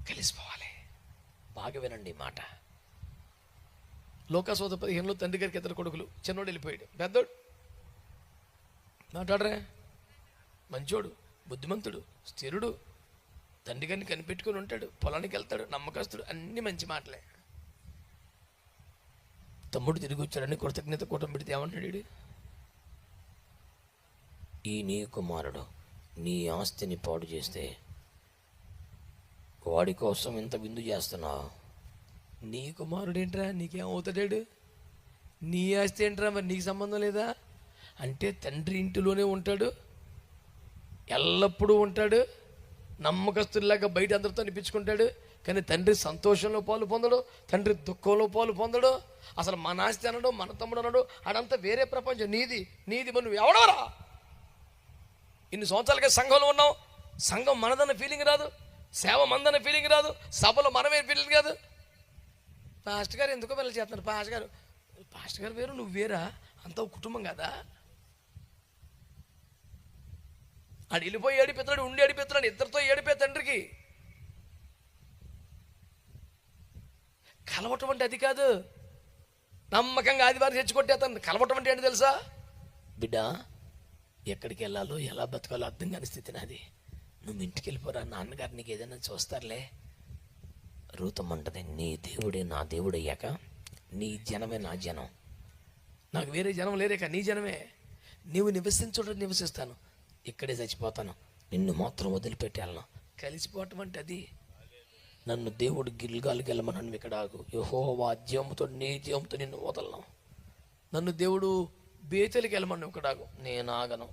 కలిసిపోవాలి. బాగా వినండి ఈ మాట. లోకాసోద 15లో తండ్రి గారికి ఇద్దరు కొడుకులు. చిన్నోడు వెళ్ళిపోయాడు, పెద్దోడు మాట్లాడరే, మంచోడు, బుద్ధిమంతుడు, స్థిరుడు, తండ్రి గారిని కనిపెట్టుకుని ఉంటాడు, పొలానికి వెళ్తాడు, నమ్మకస్తుడు, అన్ని మంచి మాటలే. తమ్ముడు తిరిగి వచ్చాడని కృతజ్ఞత కూటం పెడితే ఏమంటాడు, ఈ నీ కుమారుడు నీ ఆస్తిని పాడు చేస్తే వాడి కోసం ఇంత విందు చేస్తున్నావు. నీ కుమారుడు ఏంట్రా, నీకేమవుతాడాడు, నీ ఆస్తి ఏంట్రా, మరి నీకు సంబంధం లేదా అంటే తండ్రి ఇంటిలోనే ఉంటాడు, ఎల్లప్పుడూ ఉంటాడు, నమ్మకస్తుల్లాగా బయట అందరితో అనిపించుకుంటాడు. కానీ తండ్రి సంతోషంలో పాలు పొందడు, తండ్రి దుఃఖంలో పాలు పొందడు. అసలు మన ఆస్తి అనడు, మన తమ్ముడు అనడు, అదంతా వేరే ప్రపంచం. నీది నీది మరి నువ్వు ఎవడవరా? ఇన్ని సంవత్సరాలుగా సంఘంలో ఉన్నావు, సంఘం మనదన్న ఫీలింగ్ రాదు, సేవ మనదన్న ఫీలింగ్ రాదు, సభలో మనమే ఫీలింగ్ కాదు. పాస్టర్ గారు ఎందుకో వెళ్ళి చేస్తున్నారు, పాస్టర్ గారు వేరు, నువ్వు వేరా, అంత కుటుంబం కదా. ఆడు వెళ్ళిపోయి ఏడిపోతున్నాడు, ఉండి ఏడిపోతున్నాడు, ఇద్దరితో ఏడిపే తండ్రికి. కలవటం అంటే అది కాదు, నమ్మకంగా ఆదివారం తెచ్చుకొట్టేస్తాను. కలవటం అంటే ఏంటి తెలుసా బిడ్డ, ఎక్కడికి వెళ్ళాలో ఎలా బతకాలో అర్థం కాని స్థితి నాది. నువ్వు ఇంటికి వెళ్ళిపోరా, నాన్నగారు నీకు ఏదైనా చూస్తారులే. రూతమ్మంటది, నీ దేవుడే నా దేవుడు అయ్యాక నీ జనమే నా జనం, నాకు వేరే జనం లేరేక నీ జనమే. నీవు నివసించుట నివసిస్తాను, ఇక్కడే చచ్చిపోతాను, నిన్ను మాత్రం వదిలిపెట్టి వెళ్ళను. కలిసిపోవటం అంటే అది. నన్ను దేవుడు గిల్గాలికి వెళ్ళమనను ఇక్కడ ఆగు, యెహోవా జీవముతో నీ జీవంతో నిన్ను వదలను. నన్ను దేవుడు బేతెలికి వెళ్ళమన్నాడు, ఇక్కడ ఆగు, నేను ఆగను.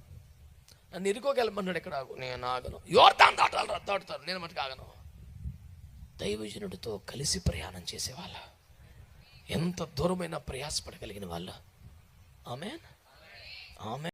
నన్ను ఇరుకోకి వెళ్ళమన్నాడు, ఇక్కడ ఆగు, నేను ఆగను. యోర్దాను దాటారు, నేను మటుకు ఆగను. దైవజనుడితో కలిసి ప్రయాణం చేసేవాళ్ళ, ఎంత దూరమైన ప్రయాసపడగలిగిన వాళ్ళు. ఆమేన్, ఆమేన్.